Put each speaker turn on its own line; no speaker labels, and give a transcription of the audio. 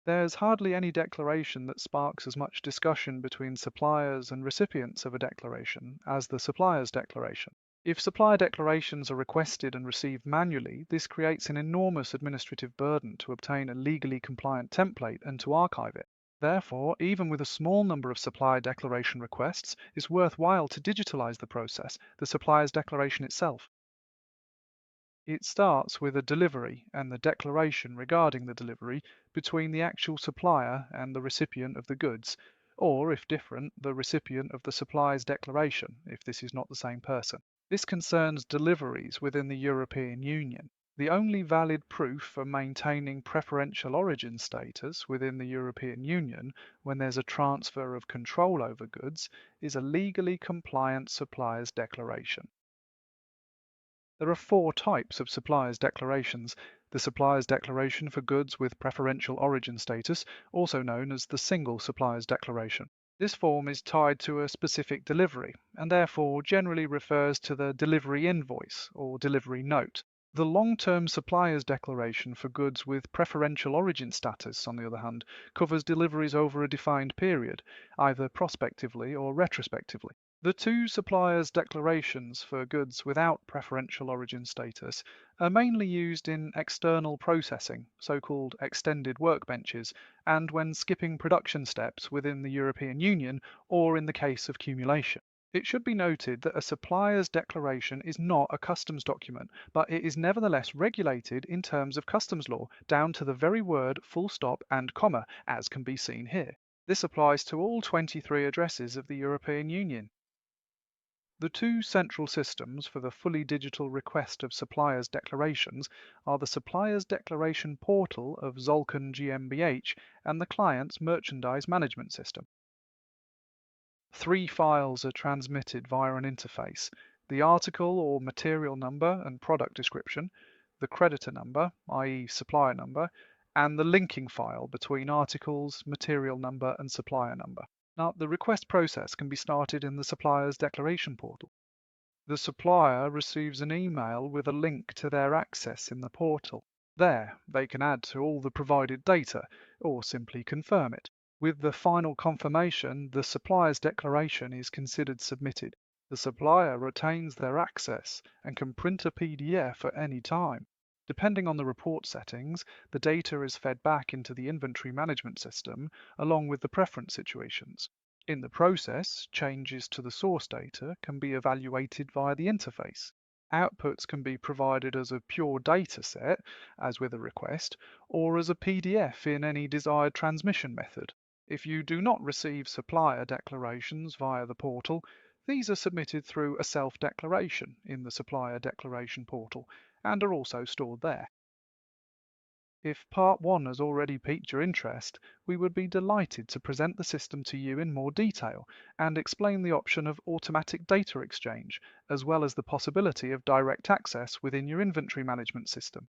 There's hardly any declaration that sparks as much discussion between suppliers and recipients of a declaration as the supplier's declaration. If supplier declarations are requested and received manually, this creates an enormous administrative burden to obtain a legally compliant template and to archive it. Therefore, even with a small number of supplier declaration requests, it's worthwhile to digitalize the process, the supplier's declaration itself. It starts with a delivery and the declaration regarding the delivery between the actual supplier and the recipient of the goods, or, if different, the recipient of the supplier's declaration, if this is not the same person. This concerns deliveries within the European Union. The only valid proof for maintaining preferential origin status within the European Union when there's a transfer of control over goods is a legally compliant supplier's declaration. There are four types of suppliers' declarations. The supplier's declaration for goods with preferential origin status, also known as the single supplier's declaration. This form is tied to a specific delivery and therefore generally refers to the delivery invoice or delivery note. The long-term supplier's declaration for goods with preferential origin status, on the other hand, covers deliveries over a defined period, either prospectively or retrospectively. The two suppliers' declarations for goods without preferential origin status are mainly used in external processing, so-called extended workbenches, and when skipping production steps within the European Union or in the case of cumulation. It should be noted that a supplier's declaration is not a customs document, but it is nevertheless regulated in terms of customs law, down to the very word full stop and comma, as can be seen here. This applies to all 23 addresses of the European Union. The two central systems for the fully digital request of suppliers' declarations are the Suppliers Declaration Portal of Zollcon GmbH and the client's Merchandise Management System. Three files are transmitted via an interface: the article or material number and product description, the creditor number, i.e. supplier number, and the linking file between articles, material number, and supplier number. Now, the request process can be started in the supplier's declaration portal. The supplier receives an email with a link to their access in the portal. There, they can add to all the provided data, or simply confirm it. With the final confirmation, the supplier's declaration is considered submitted. The supplier retains their access and can print a PDF at any time. Depending on the report settings, the data is fed back into the inventory management system along with the preference situations. In the process, changes to the source data can be evaluated via the interface. Outputs can be provided as a pure data set, as with a request, or as a PDF in any desired transmission method. If you do not receive supplier declarations via the portal, these are submitted through a self-declaration in the supplier declaration portal and are also stored there. If Part 1 has already piqued your interest, we would be delighted to present the system to you in more detail and explain the option of automatic data exchange, as well as the possibility of direct access within your inventory management system.